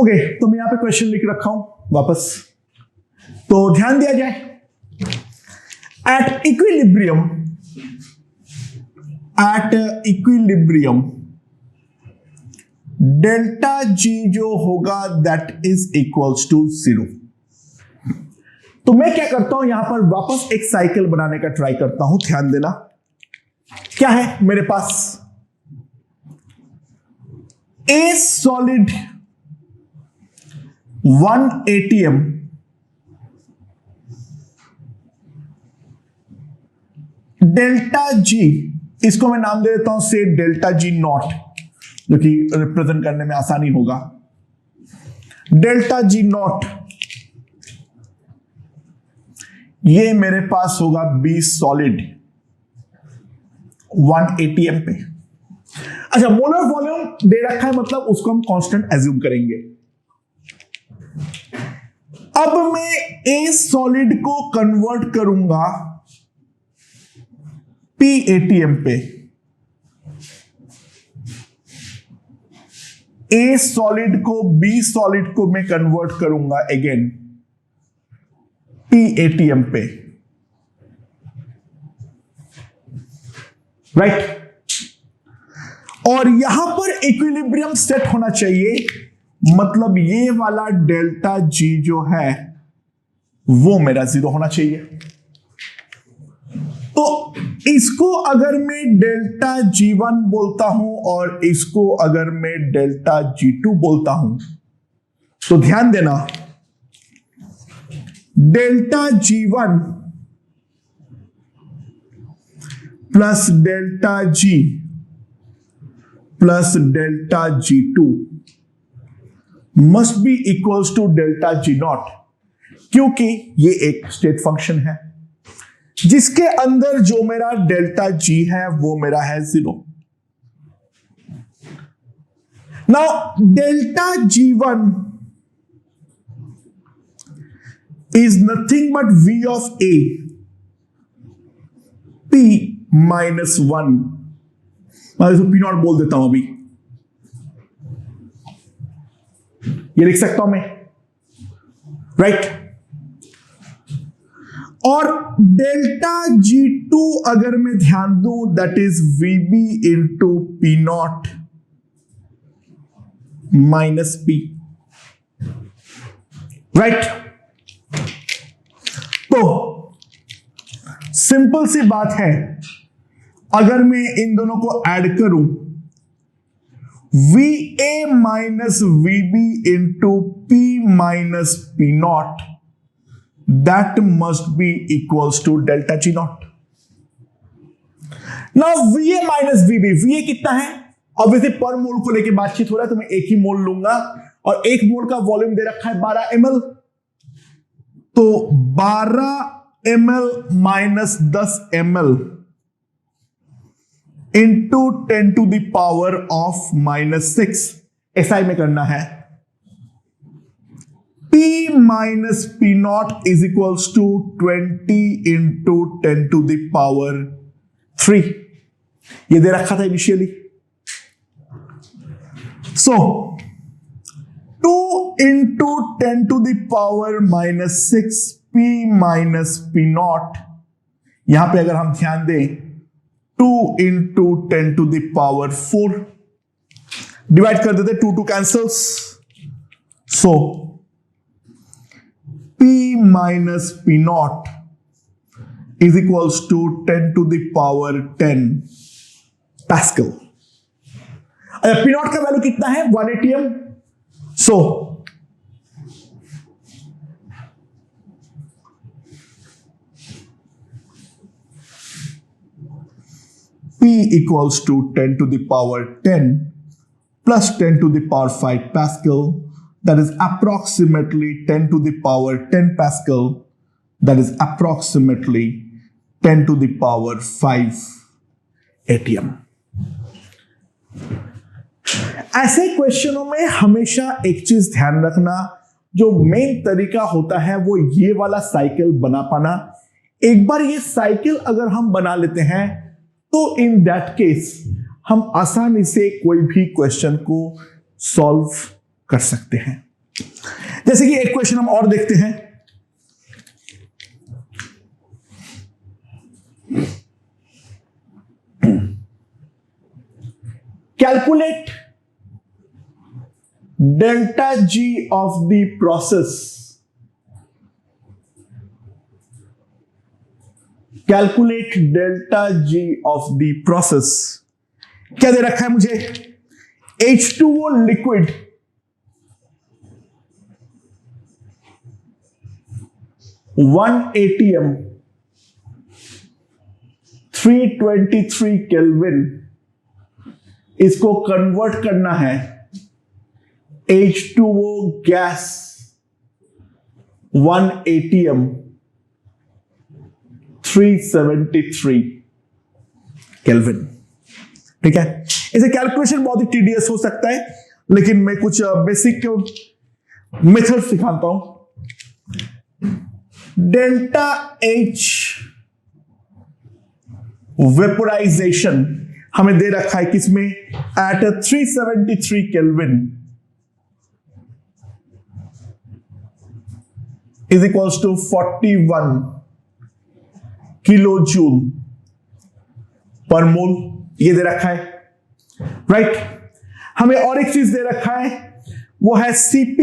Okay, तो मैं यहां पे क्वेश्चन लिख रखा हूं वापस, तो ध्यान दिया जाए। एट इक्विलिब्रियम डेल्टा जी जो होगा दैट इज इक्वल्स टू 0। तो मैं क्या करता हूं, यहां पर वापस एक साइकिल बनाने का ट्राई करता हूं। ध्यान देना, क्या है मेरे पास, a solid 1 ATM delta G, इसको मैं नाम दे देता हूं से डेल्टा जी नॉट, जो कि रिप्रेजेंट करने में आसानी होगा। डेल्टा जी नॉट ये मेरे पास होगा बी सॉलिड 1 ATM पे। अच्छा, मोलर वॉल्यूम दे रखा है, मतलब उसको हम कांस्टेंट एज्यूम करेंगे। अब मैं ए सॉलिड को कन्वर्ट करूंगा पी ATM पे। ए सॉलिड को बी सॉलिड को मैं कन्वर्ट करूंगा अगेन पी ATM पे, राइट। और यहां पर इक्विलिब्रियम सेट होना चाहिए, मतलब ये वाला डेल्टा जी जो है वो मेरा 0 होना चाहिए। तो इसको अगर मैं डेल्टा G1 बोलता हूं और इसको अगर मैं डेल्टा G2 बोलता हूं, तो ध्यान देना, delta G1 plus delta G plus delta G2 must be equals to delta G0, क्योंकि ये एक स्टेट फंक्शन है जिसके अंदर जो मेरा डेल्टा G है वो मेरा है 0। Now delta G1 is nothing but V of A P minus 1, मैं इसको P नॉट बोल देता हूं अभी, ये लिख सकता हूं मैं, राइट। और डेल्टा G2 अगर मैं ध्यान दूं that is VB into P not minus P, right. तो सिंपल सी बात है, अगर मैं इन दोनों को ऐड करूं, VA minus VB into P minus P naught, that must be equals to delta G naught. Now VA minus VB, VA कितना है, ऑब्वियसली पर मोल को लेके बातचीत हो रहा है, तो मैं एक ही मोल लूंगा, और एक मोल का वॉल्यूम दे रखा है 12 ml, तो 12 ml minus 10 ml into 10 to the power of minus 6, SI में करना है। P minus P naught is equals to 20 into 10 to the power 3, ये दे रखा था initially. So 2 into 10 to the power minus 6 P minus P naught, यहां पे अगर हम ध्यान दें 2 into 10 to the power 4, divide कर देते, 2 cancels, so P minus P naught is equals to 10 to the power 10 pascal. P naught का value कितना है, 1 ATM, so P equals to 10 to the power 10 plus 10 to the power 5 Pascal, that is approximately 10 to the power 10 Pascal, that is approximately 10 to the power 5 ATM। ऐसे क्वेश्चनों में हमेशा एक चीज ध्यान रखना, जो मेन तरीका होता है वो ये वाला साइकिल बना पाना। एक बार ये साइकिल अगर हम बना लेते हैं तो इन दैट केस हम आसानी से कोई भी क्वेश्चन को सॉल्व कर सकते हैं। जैसे कि एक क्वेश्चन हम और देखते हैं, calculate delta G of the process, calculate delta G of the process. क्या दे रखा है मुझे? H2O लिक्विड 1 atm 323 केल्विन, इसको कन्वर्ट करना है H2O गैस 1 atm 373 केल्विन। ठीक है, इसे कैलकुलेशन बहुत ही टीडियस हो सकता है, लेकिन मैं कुछ बेसिक मेथड सिखाता हूं। डेल्टा H वेपोराइजेशन हमें दे रखा है किसमें? At 373 kelvin is equals to 41 kilo joule per mole, ये दे रखा है, राइट। हमें और एक चीज दे रखा है, वो है Cp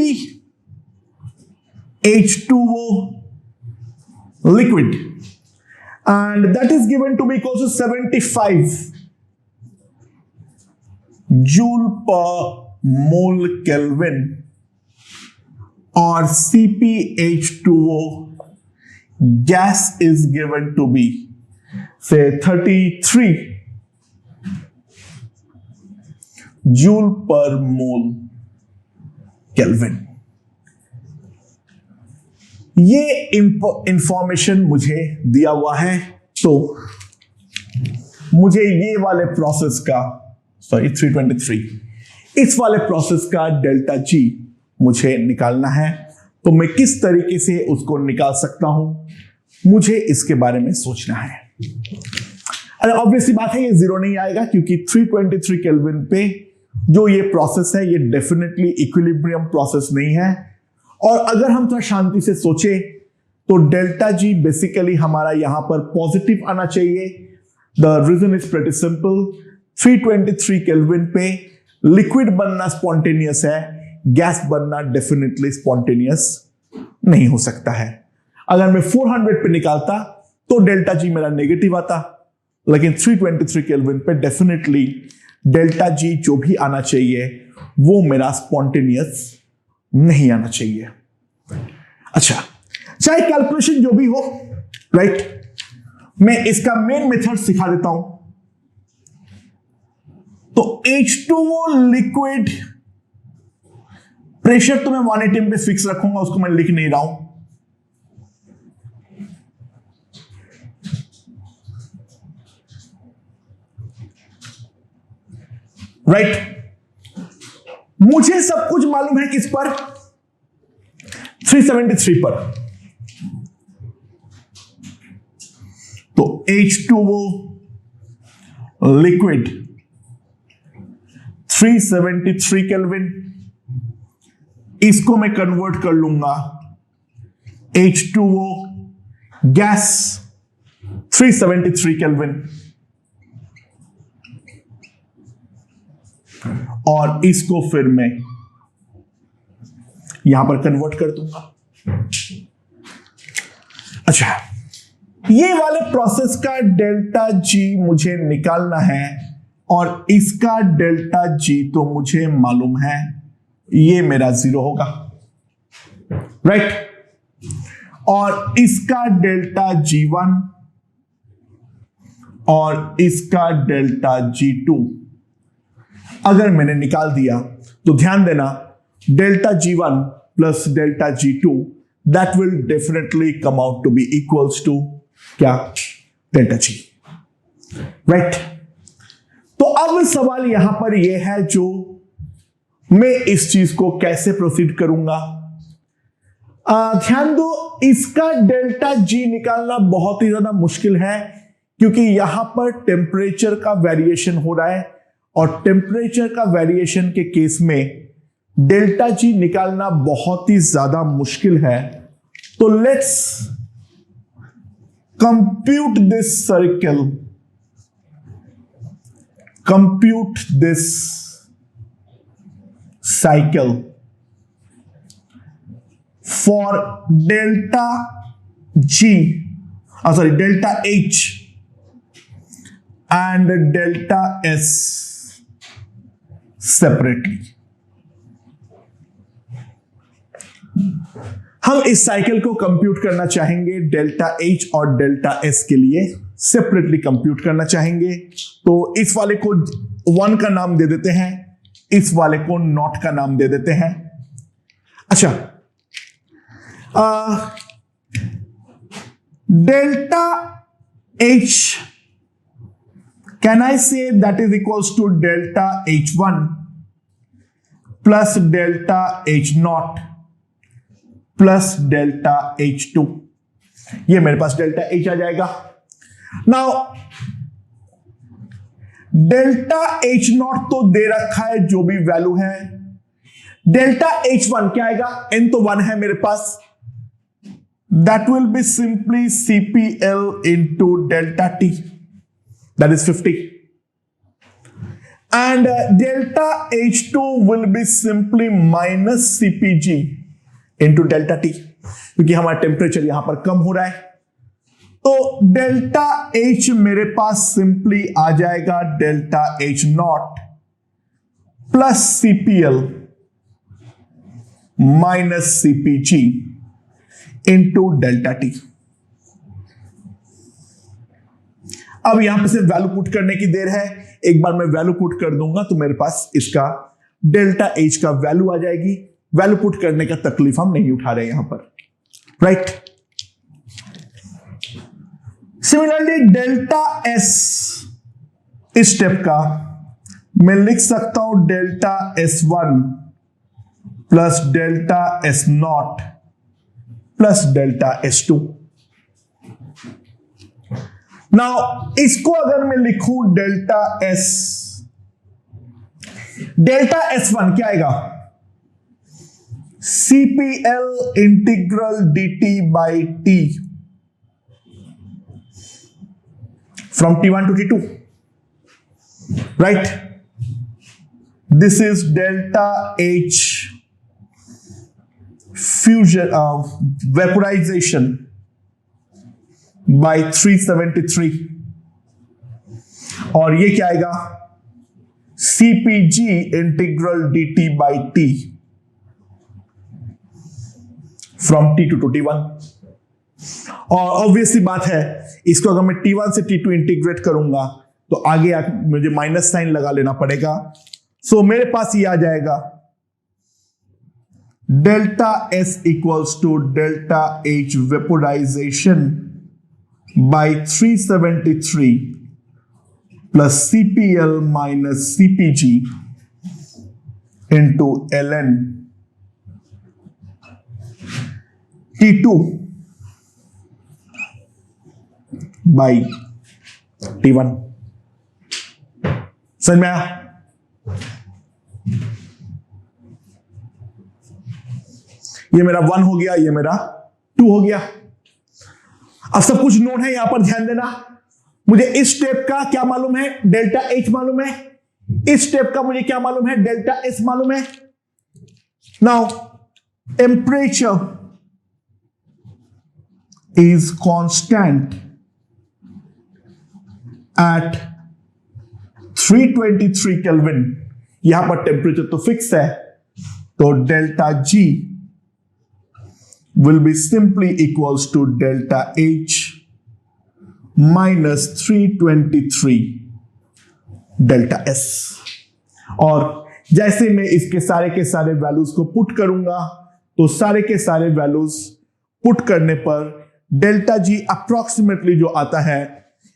H2O liquid and that is given to be equal to 75 joule per mole Kelvin, or CpH2O gas is given to be say 33 joule per mole Kelvin। ये इंफॉर्मेशन मुझे दिया हुआ है, तो मुझे ये वाले प्रोसेस का 323 इस वाले प्रोसेस का डेल्टा जी मुझे निकालना है। तो मैं किस तरीके से उसको निकाल सकता हूं, मुझे इसके बारे में सोचना है। अरे ऑब्वियसली बात है, ये जीरो नहीं आएगा, क्योंकि 323 केल्विन पे जो ये प्रोसेस है, ये डेफिनेटली इक्विलिब्रियम प्रोसेस नहीं है। और अगर हम थोड़ा शांति से सोचे तो डेल्टा जी बेसिकली हमारा यहां पर पॉजिटिव आना चाहिए। The reason is pretty simple, 323 kelvin पे लिक्विड बनना स्पॉन्टेनियस है, गैस बनना डेफिनेटली स्पॉन्टेनियस नहीं हो सकता है। अगर मैं 400 पे निकालता तो डेल्टा जी मेरा नेगेटिव आता, लेकिन 323 केल्विन पे डेफिनेटली डेल्टा जी जो भी आना चाहिए वो मेरा स्पॉन्टेनियस नहीं आना चाहिए। अच्छा, चाहे कैलकुलेशन जो भी हो, राइट, मैं इसका मेन मेथड सिखा देता हूं। तो H2O लिक्विड प्रेशर तो मैं 1 atm पे फिक्स रखूंगा, उसको मैं लिख नहीं रहा हूं। राइट, मुझे सब कुछ मालूम है किस पर? 373 पर। तो H2O लिक्विड 373 केल्विन, इसको मैं कन्वर्ट कर लूंगा H2O गैस 373 केल्विन, और इसको फिर मैं यहां पर कन्वर्ट कर दूंगा। अच्छा, ये वाले प्रोसेस का डेल्टा जी मुझे निकालना है, और इसका डेल्टा जी तो मुझे मालूम है, ये मेरा 0 होगा, राइट। और इसका डेल्टा G1 और इसका डेल्टा G2 अगर मैंने निकाल दिया तो ध्यान देना, delta G1 plus delta G2 that will definitely come out to be equals to क्या? Delta G, right. तो अब सवाल यहां पर यह है, जो मैं इस चीज को कैसे प्रोसीड करूंगा। ध्यान दो, इसका डेल्टा G निकालना बहुत ही ज्यादा मुश्किल है, क्योंकि यहां पर टेम्परेचर का वेरिएशन हो रहा है, और टेम्परेचर का वेरिएशन के केस में डेल्टा जी निकालना बहुत ही ज्यादा मुश्किल है, तो let's compute this circle, compute this cycle for delta G, delta H and delta S separately. हम इस साइकिल को कंप्यूट करना चाहेंगे डेल्टा एच और डेल्टा एस के लिए सेपरेटली कंप्यूट करना चाहेंगे। तो इस वाले को 1 का नाम दे देते हैं, इस वाले को नॉट का नाम दे देते हैं। अच्छा, delta H, can I say that is equals to delta H1 plus delta H0 plus delta H2। ये मेरे पास डेल्टा H आ जाएगा। नाउ डेल्टा H0 तो दे रखा है, जो भी वैल्यू है। डेल्टा H1 क्या आएगा? n तो 1 है मेरे पास, that will be simply CPL into delta T, that is 50, and delta H2 will be simply minus CPG into delta T, क्योंकि हमारा टेम्परेचर यहां पर कम हो रहा है। तो डेल्टा H मेरे पास सिंपली आ जाएगा delta H0 plus CPL minus CPG into delta T। अब यहां पे सिर्फ वैल्यू पुट करने की देर है। एक बार मैं वैल्यू पुट कर दूंगा तो मेरे पास इसका डेल्टा H का वैल्यू आ जाएगी। वैल्यू पुट करने का तकलीफ हम नहीं उठा रहे यहां पर, राइट। सिमिलरली डेल्टा S इस स्टेप का मैं लिख सकता हूं delta S1 plus delta S0 plus delta S2। Now इसको अगर मैं लिखूं डेल्टा S, डेल्टा S1 क्या आएगा? CPL integral dt by T from T1 to T2, right? This is delta H fusion vaporization by 373, और ये क्या आएगा? CPG integral dt by T from T2 to T1। और ऑब्वियसली बात है, इसको अगर मैं T1 से T2 इंटीग्रेट करूंगा तो आगे मुझे माइनस साइन लगा लेना पड़ेगा। सो मेरे पास ये आ जाएगा delta S equals to delta H vaporisation by 373 plus CPL minus CPG into ln T2 by T1। समझ में आया? ये मेरा 1 हो गया, ये मेरा 2 हो गया। अब सब कुछ नोट है, यहां पर ध्यान देना। मुझे इस स्टेप का क्या मालूम है? डेल्टा H मालूम है। इस स्टेप का मुझे क्या मालूम है? डेल्टा S मालूम है। Now temperature is constant at 323 Kelvin। यहां पर टेम्परेचर तो फिक्स है, तो delta G will be simply equals to delta H minus 323 delta S। और जैसे मैं इसके सारे के सारे वैल्यूज को पुट करूंगा तो सारे के सारे वैल्यूज पुट करने पर डेल्टा G अप्रोक्सीमेटली जो आता है,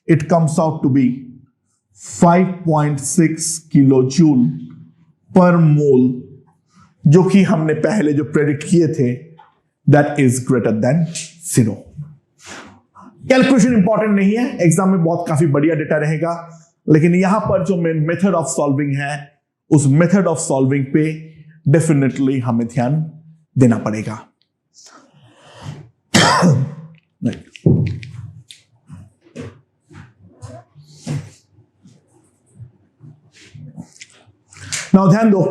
it comes out to be 5.6 kilo joule per mole, जो कि हमने पहले जो प्रेडिक्ट किए थे, that is greater than 0। Calculation important नहीं है, एग्जाम में बहुत काफी बढ़िया डेटा रहेगा, लेकिन यहां पर जो मेथड ऑफ सॉल्विंग है, उस मेथड ऑफ सॉल्विंग पे डेफिनेटली हमें ध्यान देना पड़ेगा। नाउ ध्यान दो,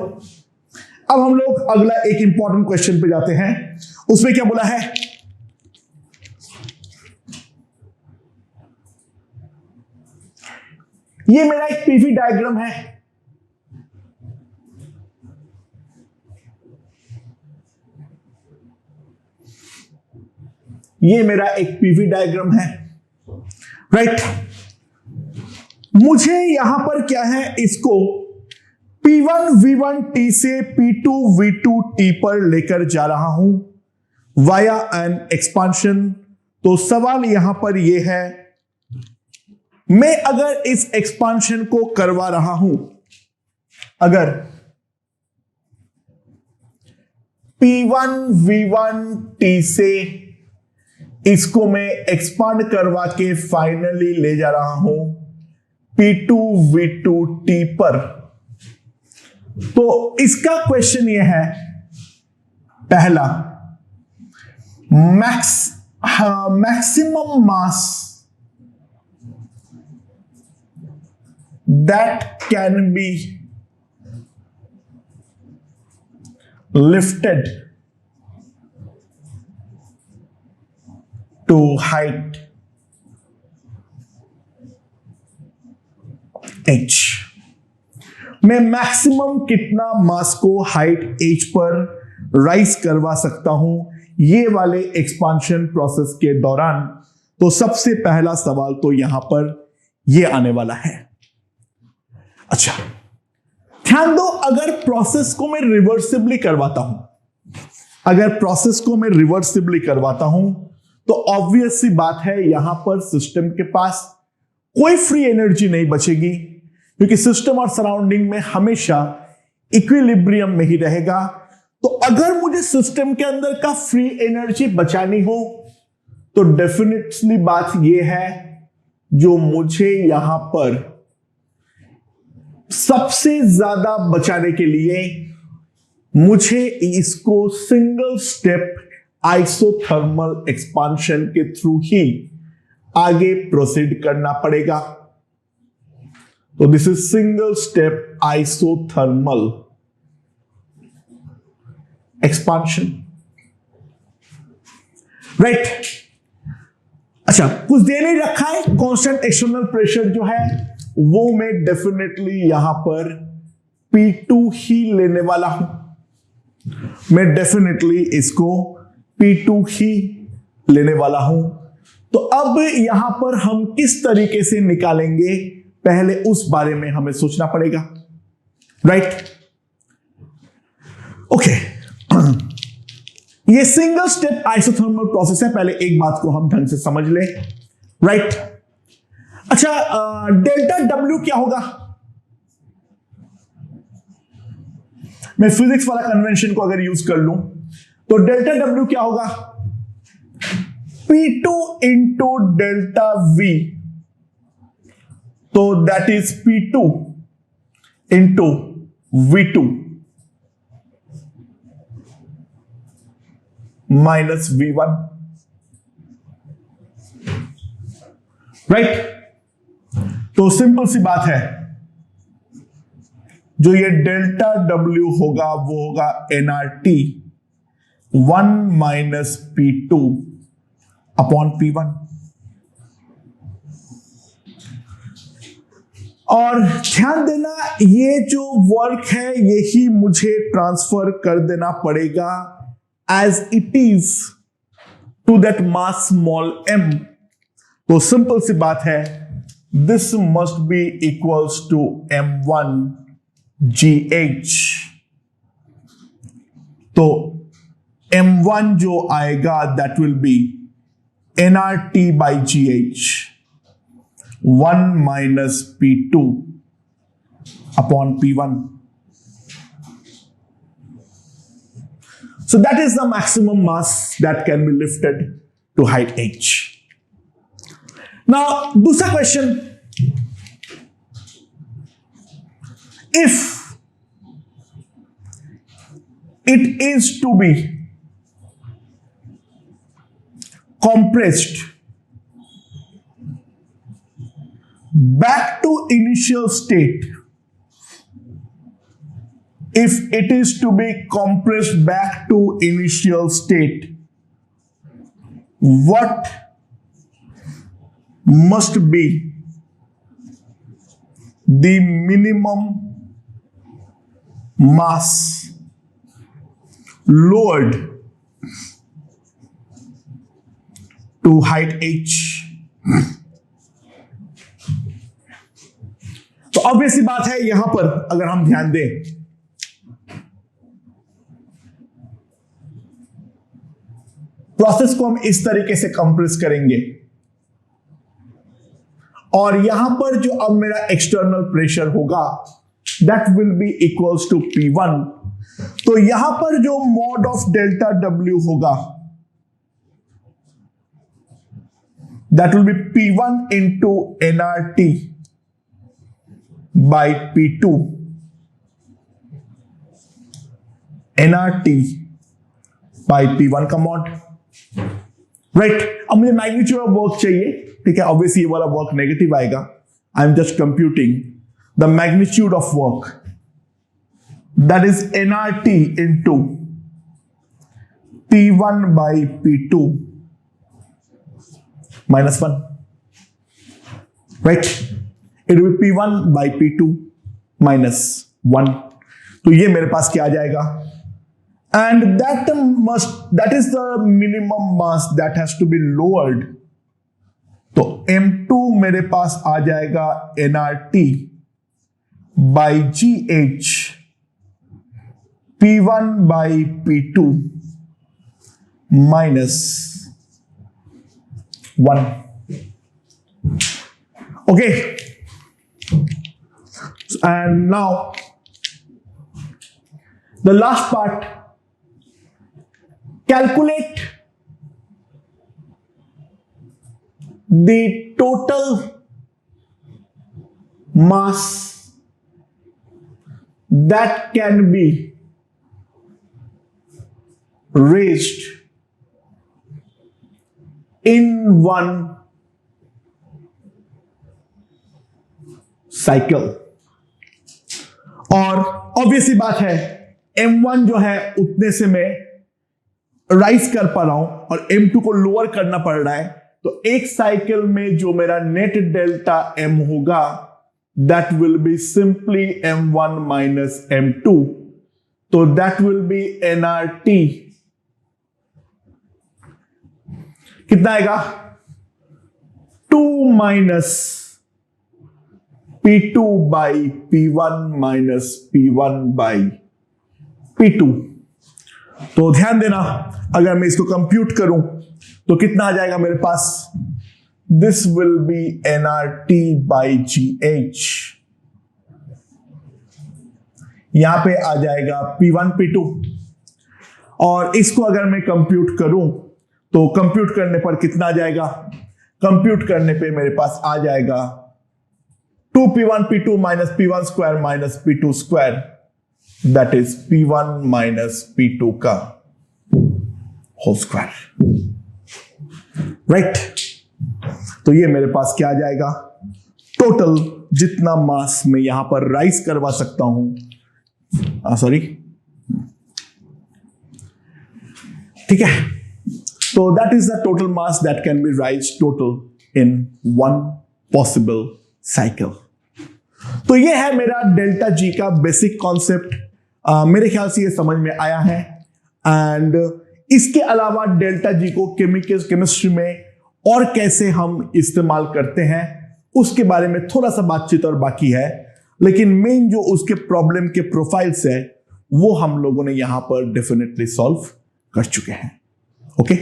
अब हम लोग अगला एक इंपॉर्टेंट क्वेश्चन पे जाते हैं। उसमें क्या बोला है, ये मेरा एक पीवी डायग्राम है। ये मेरा एक पीवी डायग्राम है, राइट। मुझे यहां पर क्या है, इसको P1 V1 T से P2 V2 T पर लेकर जा रहा हूं वाया एन एक्सपांशन। तो सवाल यहां पर यह है, मैं अगर इस एक्सपांशन को करवा रहा हूं, अगर P1 V1 T से इसको मैं एक्सपांड करवा के फाइनली ले जा रहा हूं P2 V2 T पर, तो इसका क्वेश्चन यह है, पहला maximum mass that can be lifted to height h। मैं मैक्सिमम कितना मास को हाइट h पर राइज करवा सकता हूं ये वाले एक्सपांशन प्रोसेस के दौरान। तो सबसे पहला सवाल तो यहां पर ये आने वाला है। अच्छा ध्यान दो, अगर प्रोसेस को मैं रिवर्सिबली करवाता हूं, अगर प्रोसेस को मैं रिवर्सिबली करवाता हूं तो ऑब्वियस सी बात है, यहां पर सिस्टम के पास कोई फ्री एनर्जी नहीं बचेगी, क्योंकि सिस्टम और सराउंडिंग में हमेशा इक्विलिब्रियम में ही रहेगा। तो अगर मुझे सिस्टम के अंदर का फ्री एनर्जी बचानी हो तो डेफिनेटली बात यह है, जो मुझे यहां पर सबसे ज्यादा बचाने के लिए मुझे इसको सिंगल स्टेप आइसोथर्मल एक्सपांशन के थ्रू ही आगे प्रोसीड करना पड़ेगा। तो this is single step isothermal expansion, right. अच्छा, कुछ दे नहीं रखा है, कांस्टेंट एक्सटर्नल प्रेशर जो है वो मैं डेफिनेटली यहां पर P2 ही लेने वाला हूं, मैं डेफिनेटली इसको P2 ही लेने वाला हूं। तो अब यहां पर हम किस तरीके से निकालेंगे, पहले उस बारे में हमें सोचना पड़ेगा, राइट। ओके, ये सिंगल स्टेप आइसोथर्मल प्रोसेस है, पहले एक बात को हम ढंग से समझ ले, राइट। अच्छा, डेल्टा W क्या होगा, मैं फिजिक्स वाला कन्वेंशन को अगर यूज कर लूं तो डेल्टा W क्या होगा, P2 इंटू डेल्टा V, तो that is P2 into V2 minus V1, right. तो सिंपल सी बात है, जो ये डेल्टा W होगा वो होगा nRT 1 minus P2 upon P1। और ध्यान देना, ये जो वर्क है यही मुझे ट्रांसफर कर देना पड़ेगा as it is to that mass small m। तो सिंपल सी बात है, this must be equals to m1 gh। तो m1 जो आएगा that will be nRT by gh 1 minus P2 upon P1। So that is the maximum mass that can be lifted to height h। Now, दूसरा question, if it is to be compressed back to initial state. If it is to be compressed back to initial state, what must be the minimum mass lowered to height h? तो obvious सी बात है, यहां पर अगर हम ध्यान दें, process को हम इस तरीके से कंप्रेस करेंगे और यहां पर जो अब मेरा एक्सटर्नल प्रेशर होगा that will be equals to P1। तो यहां पर जो मॉड ऑफ डेल्टा W होगा that will be P1 into nRT by P2, nRT by P1 का मॉड, राइट। अब मुझे मैग्नीट्यूड ऑफ वर्क चाहिए, ठीक है। ऑब्वियसली ये वाला वर्क नेगेटिव आएगा। I am just computing the magnitude of work that is nRT into P1 by P2 -1, right. It will be P1 by P2 -1। तो ये मेरे पास क्या आ जाएगा, and that is the minimum mass that has to be lowered। तो M2 मेरे पास आ जाएगा nRT by GH P1 by P2 -1। okay, and now the last part, calculate the total mass that can be raised in one cycle। और obviously बात है M1 जो है उतने से मैं राइज कर पा रहा हूं और M2 को लोअर करना पड़ रहा है। तो एक साइकिल में जो मेरा नेट डेल्टा M होगा that will be simply M1 minus M2। तो दैट विल बी nRT, कितना आएगा 2 minus P2 by P1 minus P1 by P2। तो ध्यान देना, अगर मैं इसको कंप्यूट करूं तो कितना आ जाएगा मेरे पास, this will be nRT by GH। यहां पे आ जाएगा P1 P2 और इसको अगर मैं कंप्यूट करूं तो कंप्यूट करने पर कितना आ जाएगा, कंप्यूट करने पे मेरे पास आ जाएगा 2P1 P2 minus P1 square minus P2 square, that is P1 minus P2 का whole square, right। तो ये मेरे पास क्या आ जाएगा, टोटल जितना मास मैं यहां पर राइज करवा सकता हूं, सॉरी, ठीक है। तो that is the total mass that can be rise total in one possible cycle. तो ये है मेरा डेल्टा जी का बेसिक कॉन्सेप्ट। मेरे ख्याल से ये समझ में आया है। एंड इसके अलावा डेल्टा जी को केमिस्ट्री में और कैसे हम इस्तेमाल करते हैं उसके बारे में थोड़ा सा बातचीत और बाकी है, लेकिन मेन जो उसके प्रॉब्लम के प्रोफाइल्स है वो हम लोगों ने यहां पर डेफिनेटली सॉल्व कर चुके हैं। ओके।